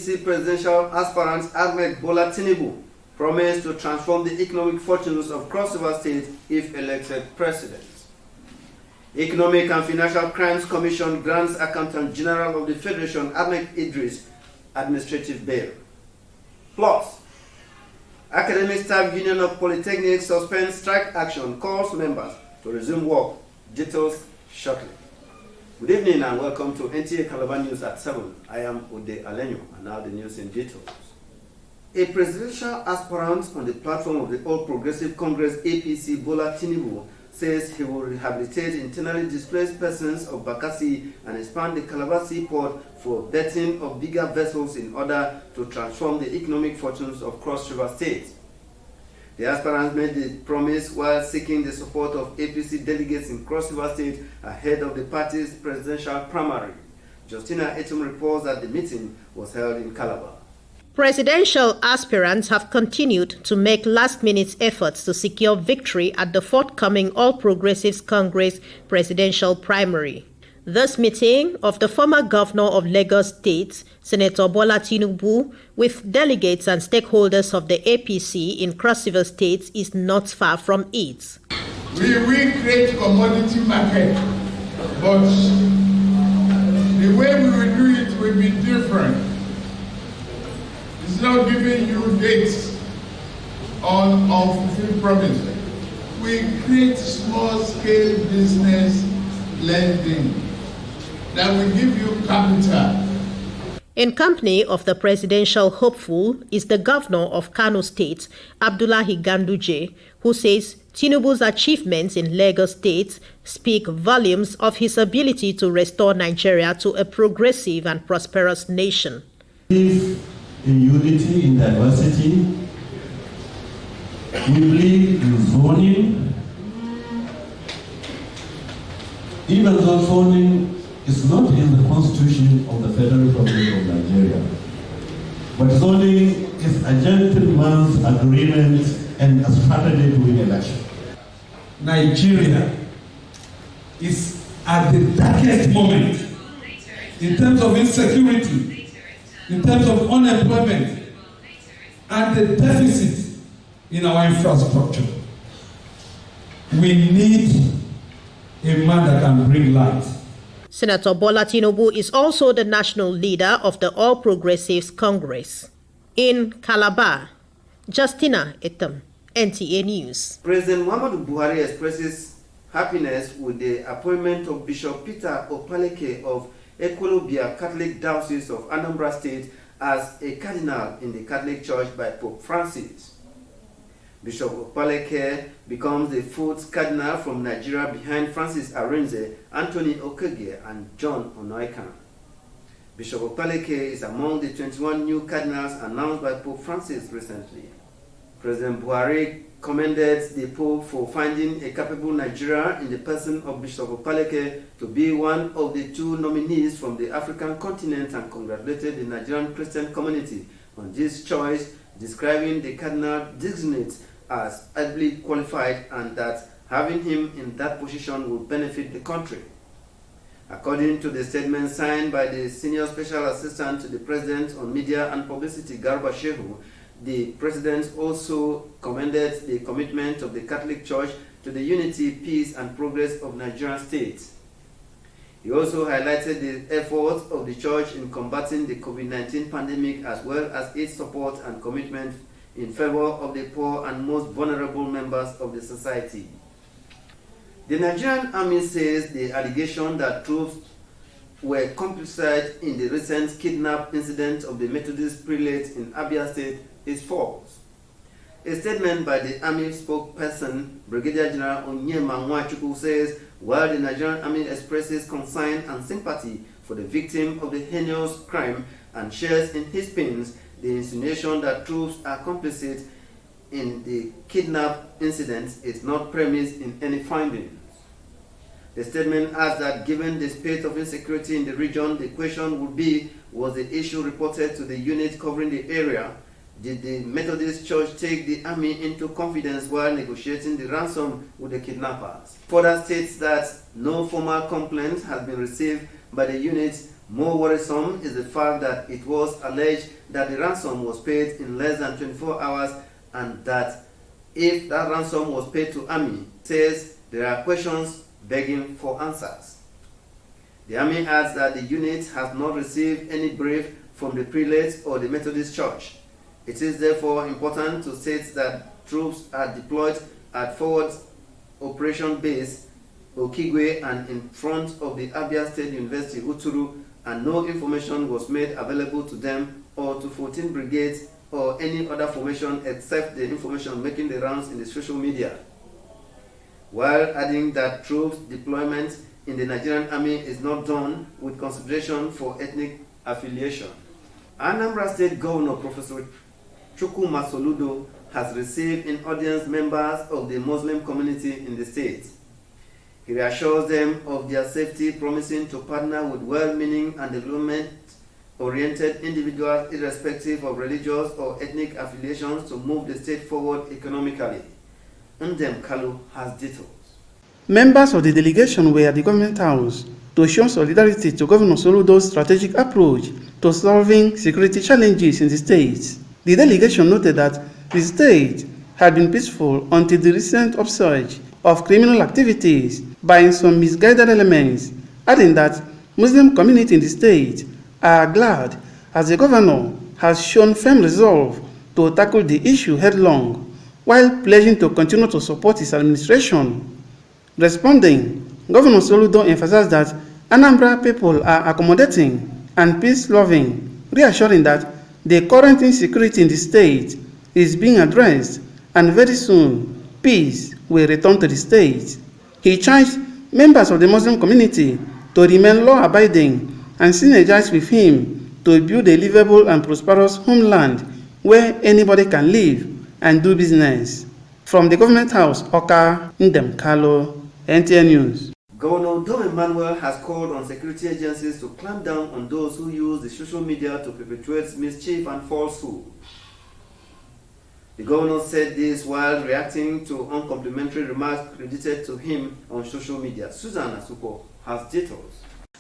APC presidential aspirant Ahmed Bola Tinubu promised to transform the economic fortunes of Cross River State if elected president. Economic and Financial Crimes Commission grants Accountant General of the Federation Ahmed Idris administrative bail. Plus, Academic Staff Union of Polytechnics suspends strike action, calls members to resume work. Details shortly. Good evening and welcome to Nta Calabar News at 7. I am Ode Alenyo, and now the news in details. A presidential aspirant on the platform of the All Progressive Congress APC, Bola Tinubu, says he will rehabilitate internally displaced persons of Bakassi and expand the Calabar seaport for berthing of bigger vessels in order to transform the economic fortunes of Cross River State. The aspirant made the promise while seeking the support of APC delegates in Cross River State ahead of the party's presidential primary. Justina Etum reports that the meeting was held in Calabar. Presidential aspirants have continued to make last-minute efforts to secure victory at the forthcoming All Progressives Congress presidential primary. This meeting of the former governor of Lagos State, Senator Bola Tinubu, with delegates and stakeholders of the APC in Cross River State is not far from it. We will create commodity market, but the way we will do it will be different. It's not giving you dates on unfulfilled promise. We create small-scale business lending that will give you capital. In company of the presidential hopeful is the governor of Kano State, Abdullahi Ganduje, who says Tinubu's achievements in Lagos State speak volumes of his ability to restore Nigeria to a progressive and prosperous nation. In unity, in diversity. We believe in zoning. Even though zoning is not in the Constitution of the Federal Republic of Nigeria, but zoning is a gentleman's agreement and a strategy to win election. Nigeria is at the darkest moment in terms of insecurity, in terms of unemployment, and the deficit in our infrastructure. We need a man that can bring light. Senator Bola Tinubu is also the national leader of the All Progressives Congress. In Calabar, Justina Etam, NTA News. President Muhammadu Buhari expresses happiness with the appointment of Bishop Peter Opaleke of Ekwolobia Catholic Diocese of Anambra State as a cardinal in the Catholic Church by Pope Francis. Bishop Opaleke becomes the fourth cardinal from Nigeria behind Francis Arinze, Anthony Okege, and John Onoikan. Bishop Opaleke is among the 21 new cardinals announced by Pope Francis recently. President Buhari commended the Pope for finding a capable Nigerian in the person of Bishop Opaleke to be one of the two nominees from the African continent and congratulated the Nigerian Christian community on this choice, describing the cardinal designate as ably qualified and that having him in that position will benefit the country. According to the statement signed by the Senior Special Assistant to the President on Media and Publicity, Garba Shehu, the President also commended the commitment of the Catholic Church to the unity, peace, and progress of Nigerian state. He also highlighted the efforts of the Church in combating the COVID-19 pandemic as well as its support and commitment in favor of the poor and most vulnerable members of the society. The Nigerian Army says the allegation that troops were complicit in the recent kidnap incident of the Methodist prelate in Abia State is false. A statement by the Army spokesperson, Brigadier General Onyema Nwachukwu, says while the Nigerian Army expresses concern and sympathy for the victim of the heinous crime and shares in his pains, the insinuation that troops are complicit in the kidnap incident is not premised in any findings. The statement adds that given the state of insecurity in the region, the question would be, was the issue reported to the unit covering the area? Did the Methodist Church take the army into confidence while negotiating the ransom with the kidnappers? Further states that no formal complaint has been received by the unit More worrisome is the fact that it was alleged that the ransom was paid in less than 24 hours and that if that ransom was paid to Army, says there are questions begging for answers. The Army adds that the unit has not received any brief from the prelates or the Methodist Church. It is therefore important to state that troops are deployed at Forward Operation Base Okigwe and in front of the Abia State University Uturu, and no information was made available to them or to 14 brigades or any other formation except the information making the rounds in the social media. While adding that troops deployment in the Nigerian Army is not done with consideration for ethnic affiliation. Anambra State Governor Professor Chukwuma Soludo has received in audience members of the Muslim community in the state. He reassures them of their safety, promising to partner with well-meaning and development-oriented individuals irrespective of religious or ethnic affiliations to move the state forward economically. Nta Calabar has details. Members of the delegation were at the government house to show solidarity to Governor Soludo's strategic approach to solving security challenges in the state. The delegation noted that the state had been peaceful until the recent upsurge of criminal activities by some misguided elements, adding that Muslim community in the state are glad as the governor has shown firm resolve to tackle the issue headlong, while pledging to continue to support his administration. Responding, Governor Soludo emphasized that Anambra people are accommodating and peace-loving, reassuring that the current insecurity in the state is being addressed and very soon peace will return to the state. He charged members of the Muslim community to remain law-abiding and synergize with him to build a livable and prosperous homeland where anybody can live and do business. From the government house, Oka, Nta Calabar, NTA News. Governor Dom Emmanuel has called on security agencies to clamp down on those who use the social media to perpetuate mischief and falsehood. The governor said this while reacting to uncomplimentary remarks credited to him on social media. Susan Asuko has details.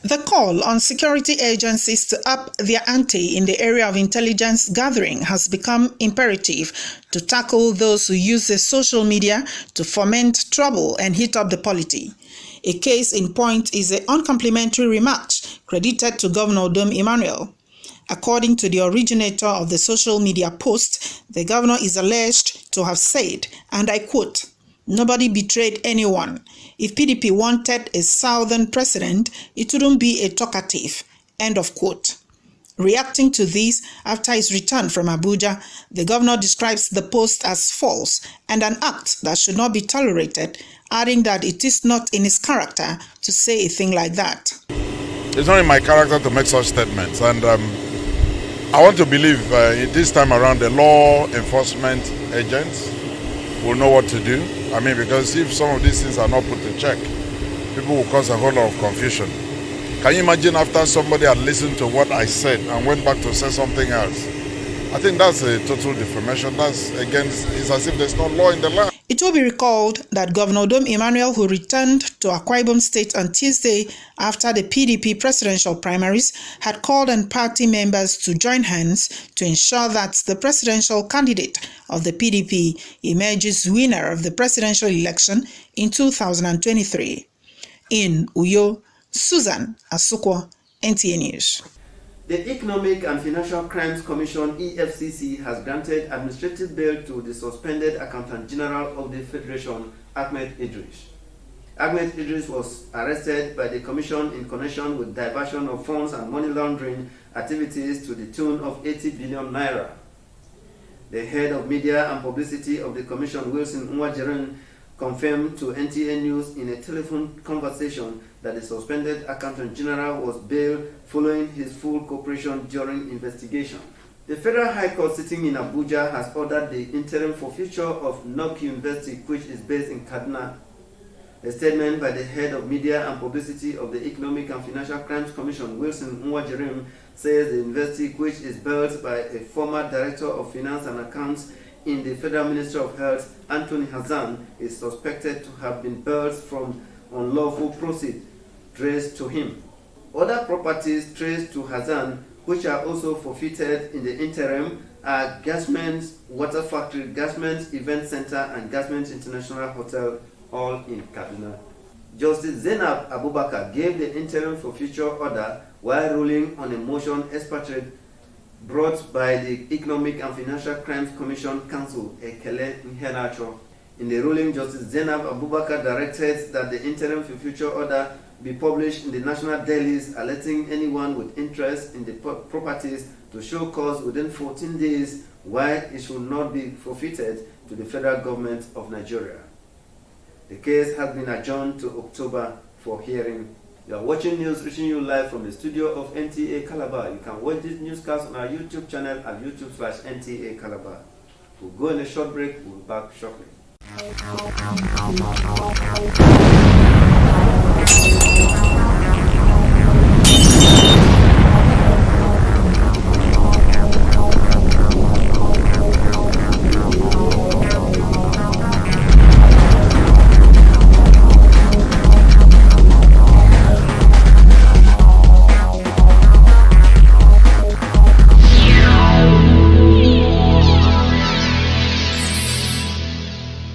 The call on security agencies to up their ante in the area of intelligence gathering has become imperative to tackle those who use the social media to foment trouble and heat up the polity. A case in point is the uncomplimentary remarks credited to Governor Dom Emmanuel. According to the originator of the social media post, the governor is alleged to have said, and I quote, "Nobody betrayed anyone. If PDP wanted a southern president, it wouldn't be a talkative." End of quote. Reacting to this, after his return from Abuja, the governor describes the post as false and an act that should not be tolerated, adding that it is not in his character to say a thing like that. It's not in my character to make such statements, and I want to believe this time around the law enforcement agents will know what to do. I mean, because if some of these things are not put in check, people will cause a whole lot of confusion. Can you imagine after somebody had listened to what I said and went back to say something else? I think that's a total defamation. That's against, it's as if there's no law in the land. It will be recalled that Governor Dom Emmanuel, who returned to Akwa Ibom State on Tuesday after the PDP presidential primaries, had called on party members to join hands to ensure that the presidential candidate of the PDP emerges winner of the presidential election in 2023. In Uyo, Susan Asukwo, NTA News. The Economic and Financial Crimes Commission (EFCC) has granted administrative bail to the suspended Accountant General of the Federation, Ahmed Idris. Ahmed Idris was arrested by the Commission in connection with diversion of funds and money laundering activities to the tune of 80 billion naira. The head of media and publicity of the Commission, Wilson Nwajerin, confirmed to NTA News in a telephone conversation that the suspended Accountant General was bailed following his full cooperation during investigation. The Federal High Court sitting in Abuja has ordered the interim forfeiture of Nok University, which is based in Kaduna. A statement by the head of media and publicity of the Economic and Financial Crimes Commission, Wilson Nwajerim, says the university, which is built by a former Director of Finance and Accounts in the Federal Ministry of Health, Anthony Hazan, is suspected to have been built from unlawful proceeds traced to him. Other properties traced to Hassan, which are also forfeited in the interim, are Gasment Water Factory, Gasment Event Center, and Gasment International Hotel, all in Kaduna. Justice Zainab Abubakar gave the interim forfeiture order while ruling on a motion expurgated brought by the Economic and Financial Crimes Commission Counsel, Ekele Nhenacho. In the ruling, Justice Zainab Abubakar directed that the interim forfeiture order be published in the national dailies, alerting anyone with interest in the properties to show cause within 14 days why it should not be forfeited to the federal government of Nigeria. The case has been adjourned to October for hearing. You are watching news reaching you live from the studio of Nta Calabar. You can watch this newscast on our YouTube channel at youtube.com/Nta Calabar. We'll go in a short break. We'll be back shortly.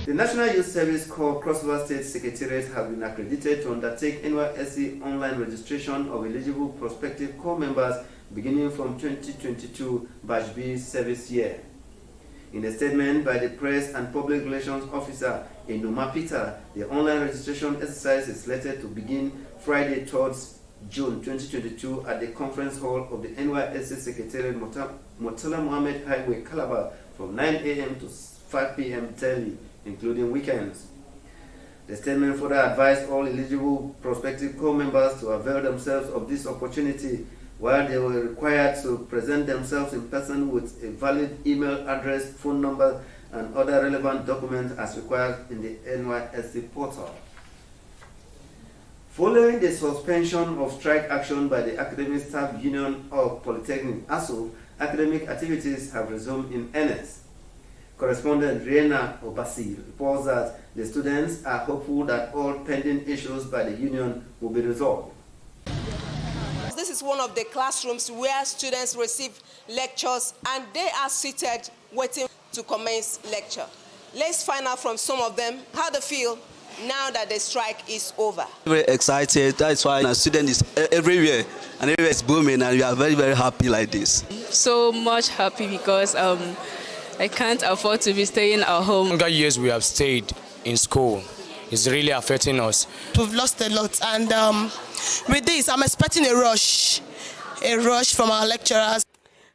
The National Youth Service Corps Crossover State Secretariat has been accredited to undertake NYSC online registration of eligible prospective corps members beginning from 2022 Batch B service year. In a statement by the Press and Public Relations Officer Enuma Peter, the online registration exercise is slated to begin Friday, 3rd June 2022 at the conference hall of the NYSC Secretariat Murtala Mohammed Highway, Calabar, from 9 a.m. to 5 p.m. daily, including weekends. The statement further advised all eligible prospective corps members to avail themselves of this opportunity, while they were required to present themselves in person with a valid email address, phone number, and other relevant documents as required in the NYSC portal. Following the suspension of strike action by the Academic Staff Union of Polytechnic, ASU, academic activities have resumed in earnest. Correspondent Riena Obasi reports that the students are hopeful that all pending issues by the union will be resolved. This is one of the classrooms where students receive lectures and they are seated waiting to commence lecture. Let's find out from some of them how they feel now that the strike is over. Very excited. That's why a student is everywhere and everywhere is booming, and we are very, very happy like this. So much happy because I can't afford to be staying at home. Longer years we have stayed in school. It's really affecting us. We've lost a lot, and with this, I'm expecting a rush from our lecturers.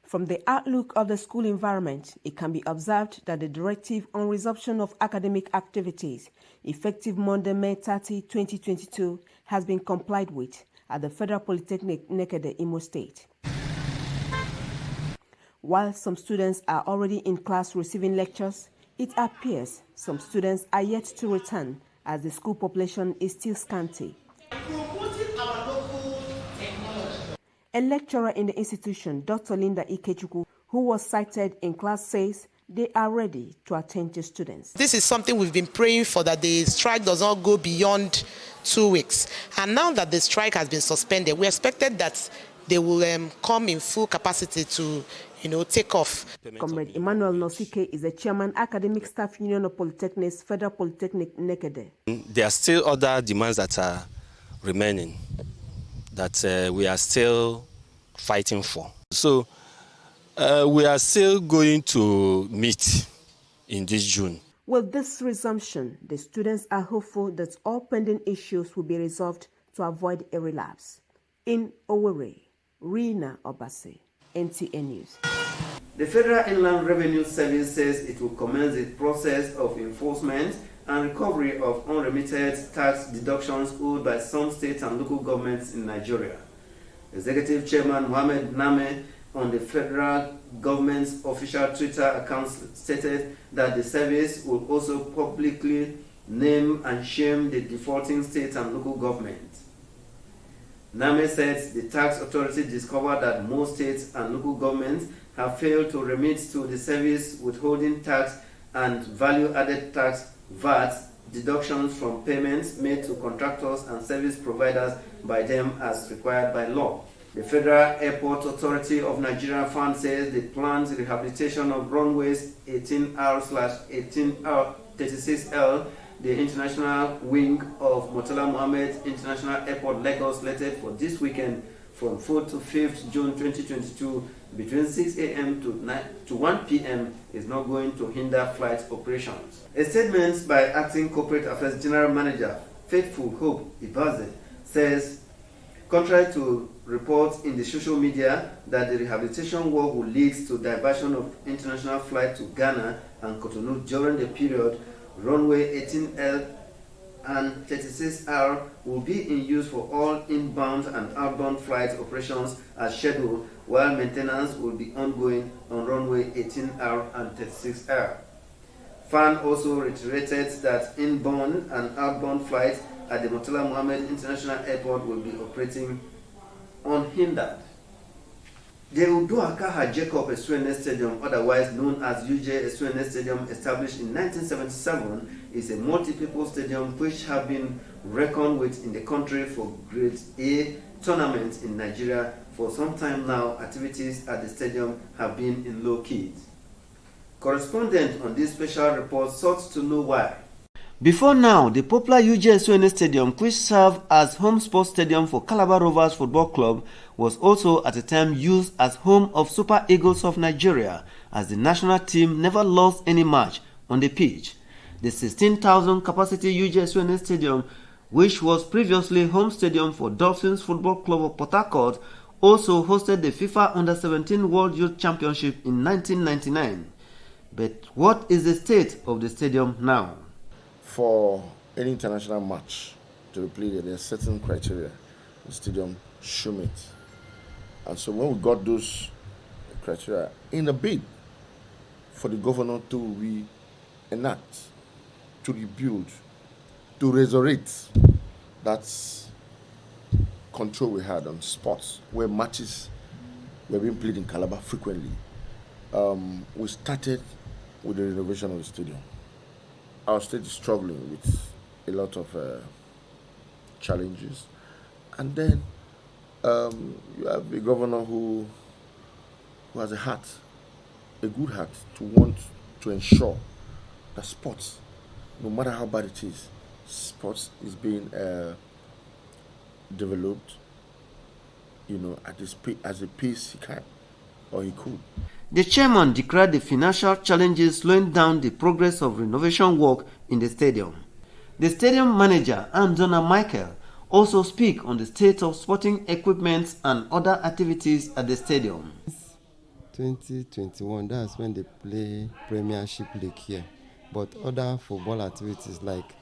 From the outlook of the school environment, it can be observed that the directive on resumption of academic activities, effective Monday, May 30, 2022, has been complied with at the Federal Polytechnic, Nekede, Imo State. While some students are already in class receiving lectures, it appears some students are yet to return as the school population is still scanty. A lecturer in the institution, Dr. Linda Ikechukwu, who was cited in class, says they are ready to attend to students. This is something we've been praying for, that the strike does not go beyond 2 weeks. And now that the strike has been suspended, we expected that they will come in full capacity to take off. Comrade Emmanuel Nosike is the chairman, Academic Staff Union of Polytechnics, Federal Polytechnic, Nekede. There are still other demands that are remaining that we are still fighting for. So we are still going to meet in this June. With this resumption, the students are hopeful that all pending issues will be resolved to avoid a relapse. In Owerri, Rina Obase, NTA News. The Federal Inland Revenue Service says it will commence the process of enforcement and recovery of unremitted tax deductions owed by some state and local governments in Nigeria. Executive Chairman Mohammed Name on the federal government's official Twitter account stated that the service will also publicly name and shame the defaulting state and local governments. Name said the tax authority discovered that most states and local governments have failed to remit to the service withholding tax and value-added tax VAT deductions from payments made to contractors and service providers by them as required by law. The Federal Airport Authority of Nigeria Fund says the planned rehabilitation of runways 18R/18R36L, the international wing of Murtala Mohammed International Airport, Lagos, slated for this weekend from 4th to 5th June 2022 between 6 a.m. to 1 p.m. is not going to hinder flight operations. A statement by Acting Corporate Affairs General Manager Faithful Hope Ibaze says, contrary to reports in the social media that the rehabilitation work will lead to diversion of international flights to Ghana and Cotonou during the period, runway 18L and 36R will be in use for all inbound and outbound flight operations as scheduled, while maintenance will be ongoing on runway 18R and 36R. FAN also reiterated that inbound and outbound flights at the Murtala Mohammed International Airport will be operating unhindered. The Uduakaha Jacob Esuene Stadium, otherwise known as UJ Esuene Stadium, established in 1977, is a multi-purpose stadium which has been reckoned with in the country for Grade A tournaments in Nigeria. For some time now, activities at the stadium have been in low key. Correspondent on this special report sought to know why. Before now, the popular UJ Esuene Stadium, which served as home sports stadium for Calabar Rovers Football Club, was also at a time used as home of Super Eagles of Nigeria, as the national team never lost any match on the pitch. The 16,000 capacity UJ Esuene Stadium, which was previously home stadium for Dolphins Football Club of Port Harcourt, also hosted the FIFA Under-17 World Youth Championship in 1999. But what is the state of the stadium now? For any international match to be played, there are certain criteria the stadium should meet. And so when we got those criteria in a bid for the governor to reenact, to rebuild, to resurrect that control we had on sports, where matches were being played in Calabar frequently, we started with the renovation of the stadium. Our state is struggling with a lot of challenges. And then you have a governor who has a heart, a good heart, to want to ensure that sports, no matter how bad it is, sports is being developed, at a pace he can or he could. The chairman declared the financial challenges slowing down the progress of renovation work in the stadium. The stadium manager, Andona Michael, also speak on the state of sporting equipment and other activities at the stadium. 2021, that's when they play Premiership League here. But other football activities like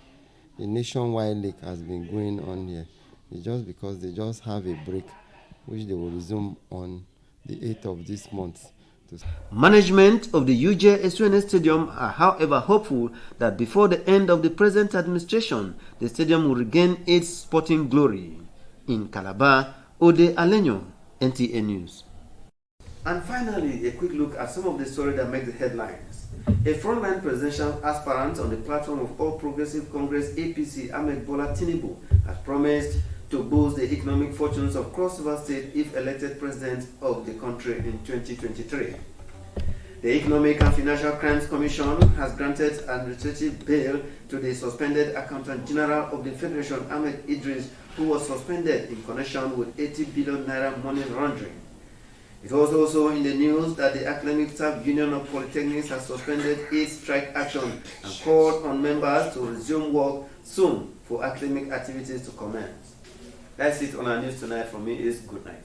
the Nationwide League has been going on here. It's just because they just have a break, which they will resume on the 8th of this month. Management of the UJ Esuene Stadium are, however, hopeful that before the end of the present administration, the stadium will regain its sporting glory. In Calabar, Ode Alenyo, NTA News. And finally, a quick look at some of the stories that make the headlines. A frontline presidential aspirant on the platform of All Progressive Congress APC, Ahmed Bola Tinubu, has promised to boost the economic fortunes of Cross River State if elected president of the country in 2023. The Economic and Financial Crimes Commission has granted administrative bail to the suspended Accountant General of the Federation, Ahmed Idris, who was suspended in connection with 80 billion naira money laundering. It was also in the news that the Academic Staff Union of Polytechnics has suspended its strike action and called on members to resume work soon for academic activities to commence. That's it on our news tonight. From me is good night.